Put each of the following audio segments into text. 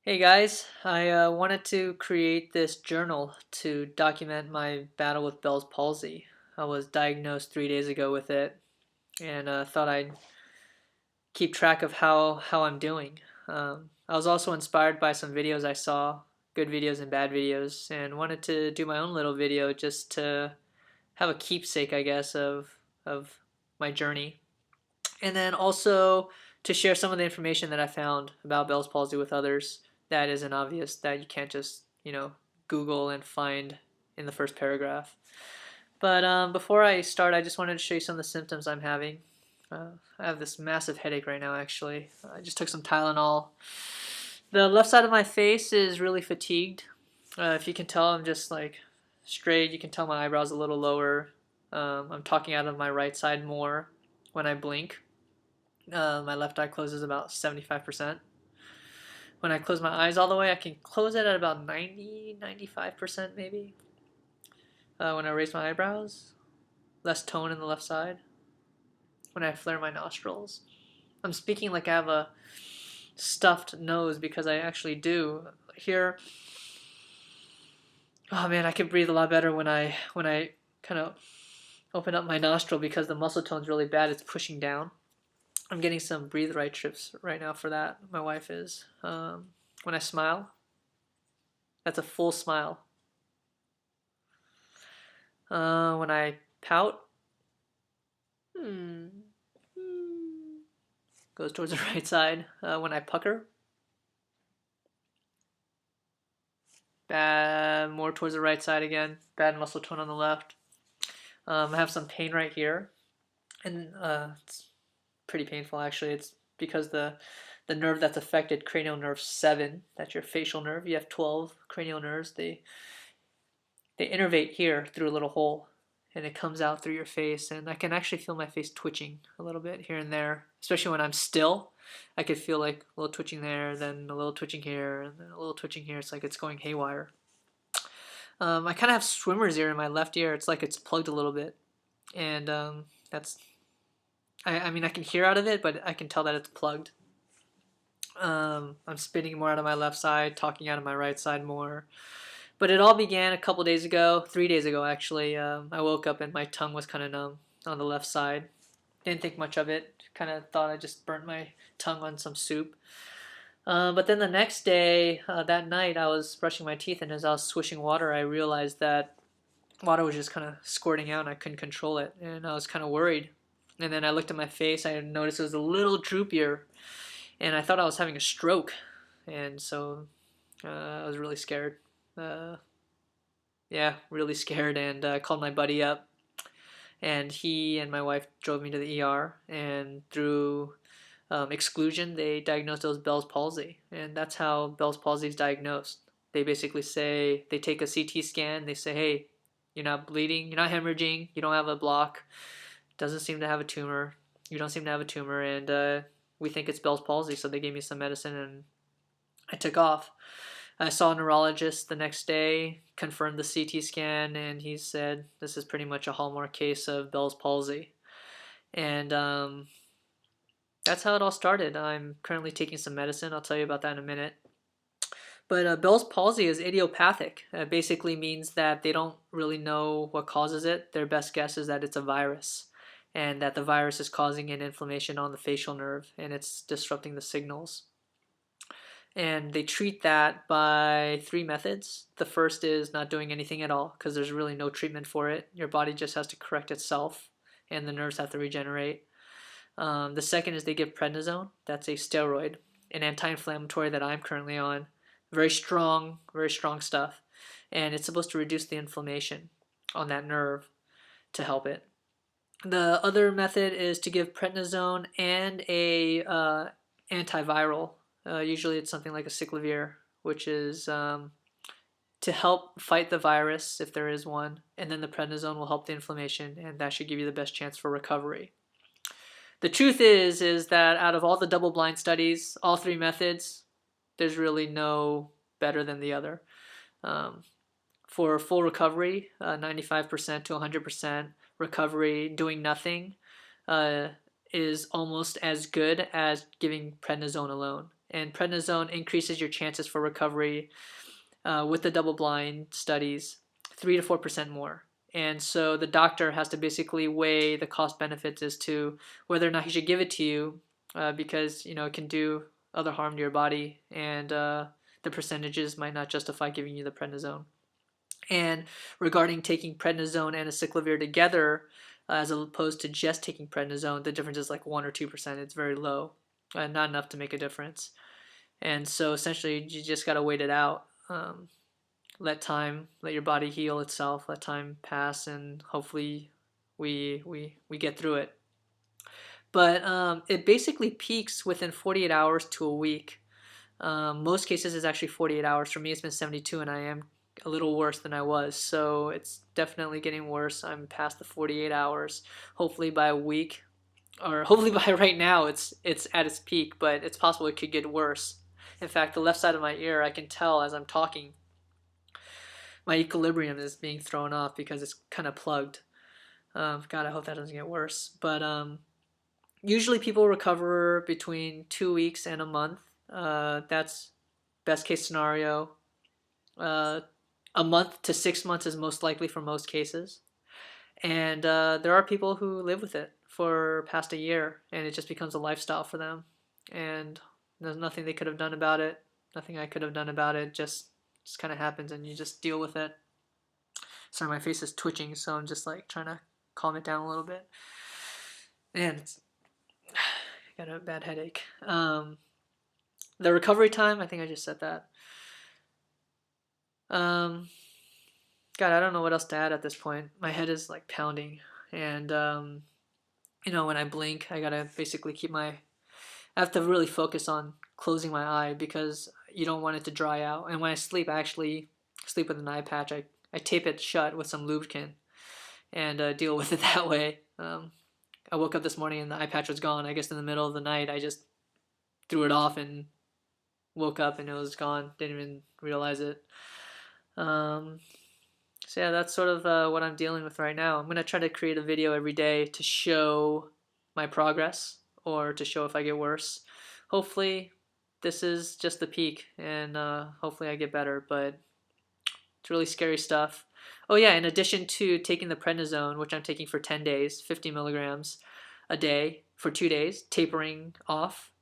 Hey guys, I wanted to create this journal to document my battle with Bell's palsy. I was diagnosed 3 days ago with it, and thought I'd keep track of how I'm doing. I was also inspired by some videos I saw, good videos and bad videos, and wanted to do my own little video just to have a keepsake, I guess, of my journey, and then also to share some of the information that I found about Bell's palsy with others that isn't obvious, that you can't just, Google and find in the first paragraph. But before I start, I just wanted to show you some of the symptoms I'm having. I have this massive headache right now, actually. I just took some Tylenol. The left side of my face is really fatigued. If you can tell, I'm just like straight. You can tell my eyebrows a little lower. I'm talking out of my right side more when I blink. My left eye closes about 75%. When I close my eyes all the way, I can close it at about 90, 95% maybe. When I raise my eyebrows, less tone in the left side. When I flare my nostrils. I'm speaking like I have a stuffed nose because I actually do. Here, oh man, I can breathe a lot better when I kind of open up my nostril because the muscle tone's really bad. It's pushing down. I'm getting some breathe right trips right now for that. My wife is. When I smile, that's a full smile. When I pout, hmm, goes towards the right side. When I pucker, bad, more towards the right side again. Bad muscle tone on the left. I have some pain right here, and it's pretty painful actually. It's because the nerve that's affected, cranial nerve 7, that's your facial nerve. You have 12 cranial nerves. They innervate here through a little hole, and it comes out through your face, and I can actually feel my face twitching a little bit here and there, especially when I'm still. I could feel like a little twitching there, then a little twitching here, and then a little twitching here. It's like it's going haywire. I kind of have swimmer's ear in my left ear. It's like it's plugged a little bit, and that's. I mean, I can hear out of it, but I can tell that it's plugged. I'm spitting more out of my left side, talking out of my right side more. But it all began a couple days ago, 3 days ago actually. I woke up and my tongue was kind of numb on the left side. Didn't think much of it. Kind of thought I just burnt my tongue on some soup. But then the next day, that night, I was brushing my teeth, and as I was swishing water, I realized that water was just kind of squirting out and I couldn't control it. And I was kind of worried. And then I looked at my face, I noticed it was a little droopier, and I thought I was having a stroke. And so I was really scared. Uh, yeah, really scared, and I called my buddy up, and he and my wife drove me to the ER, and through exclusion, they diagnosed it as Bell's palsy, and that's how Bell's palsy is diagnosed. They basically say, they take a CT scan, they say, hey, you're not bleeding, you're not hemorrhaging, you don't have a block, doesn't seem to have a tumor, you don't seem to have a tumor, and we think it's Bell's palsy, so they gave me some medicine, and I took off. I saw a neurologist the next day, confirmed the CT scan, and he said this is pretty much a hallmark case of Bell's palsy. And that's how it all started. I'm currently taking some medicine. I'll tell you about that in a minute. But Bell's palsy is idiopathic. It basically means that they don't really know what causes it. Their best guess is that it's a virus, and that the virus is causing an inflammation on the facial nerve, and it's disrupting the signals. And they treat that by 3 methods. The first is not doing anything at all because there's really no treatment for it. Your body just has to correct itself and the nerves have to regenerate. The second is they give prednisone. That's a steroid, an anti-inflammatory that I'm currently on. Very strong stuff. And it's supposed to reduce the inflammation on that nerve to help it. The other method is to give prednisone and a antiviral. Usually it's something like a cyclovir, which is to help fight the virus if there is one, and then the prednisone will help the inflammation, and that should give you the best chance for recovery. The truth is that out of all the double-blind studies, all 3 methods, there's really no better than the other. For full recovery, 95% to 100% recovery, doing nothing is almost as good as giving prednisone alone. and prednisone increases your chances for recovery with the double-blind studies 3 to 4% more. And so the doctor has to basically weigh the cost benefits as to whether or not he should give it to you because it can do other harm to your body, and the percentages might not justify giving you the prednisone. And regarding taking prednisone and acyclovir together, as opposed to just taking prednisone, the difference is like 1 or 2%. It's very low, not enough to make a difference. And so essentially, you just got to wait it out. Let your body heal itself, let time pass, and hopefully we get through it. But it basically peaks within 48 hours to a week. Most cases is actually 48 hours. For me, it's been 72, and I am a little worse than I was. So it's definitely getting worse. I'm past the 48 hours. Hopefully by a week, or hopefully by right now, it's at its peak, but it's possible it could get worse. In fact, the left side of my ear, I can tell as I'm talking, my equilibrium is being thrown off because it's kind of plugged. God, I hope that doesn't get worse. But usually people recover between 2 weeks and a month. That's best case scenario. A month to 6 months is most likely for most cases. And there are people who live with it for past a year, and it just becomes a lifestyle for them. And there's nothing they could have done about it. Nothing I could have done about it. Just kind of happens, and you just deal with it. Sorry, my face is twitching, so I'm just like trying to calm it down a little bit. And I got a bad headache. The recovery time, I think I just said that. God, I don't know what else to add at this point. My head is like pounding, and when I blink, I gotta basically I have to really focus on closing my eye because you don't want it to dry out. And when I sleep, I actually sleep with an eye patch. I tape it shut with some lubricant and deal with it that way. I woke up this morning and the eye patch was gone. I guess in the middle of the night, I just threw it off and woke up and it was gone. Didn't even realize it. So yeah, that's sort of what I'm dealing with right now. I'm going to try to create a video every day to show my progress or to show if I get worse. Hopefully this is just the peak, and hopefully I get better, but it's really scary stuff. Oh yeah, in addition to taking the prednisone, which I'm taking for 10 days, 50 milligrams a day for 2 days, tapering off.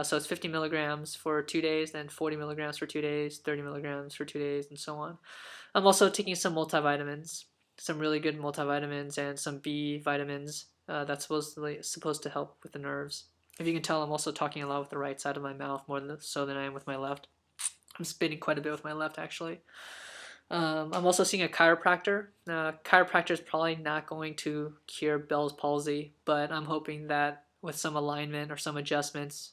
So it's 50 milligrams for 2 days, then 40 milligrams for 2 days, 30 milligrams for 2 days, and so on. I'm also taking some multivitamins, some really good multivitamins, and some B vitamins that's supposed to help with the nerves. If you can tell, I'm also talking a lot with the right side of my mouth more than I am with my left. I'm spitting quite a bit with my left, actually. I'm also seeing a chiropractor. Chiropractor is probably not going to cure Bell's palsy, but I'm hoping that with some alignment or some adjustments,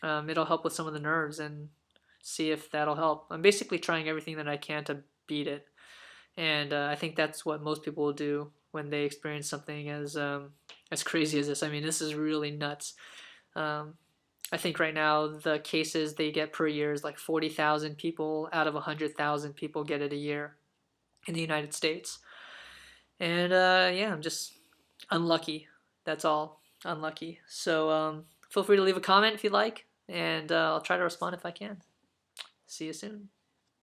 it'll help with some of the nerves and see if that'll help. I'm basically trying everything that I can to beat it, and I think that's what most people will do when they experience something as crazy as this. I mean, this is really nuts. I think right now the cases they get per year is like 40,000 people out of 100,000 people get it a year in the United States. And yeah, I'm just unlucky. That's all. Unlucky. So feel free to leave a comment if you'd like, and I'll try to respond if I can. See you soon.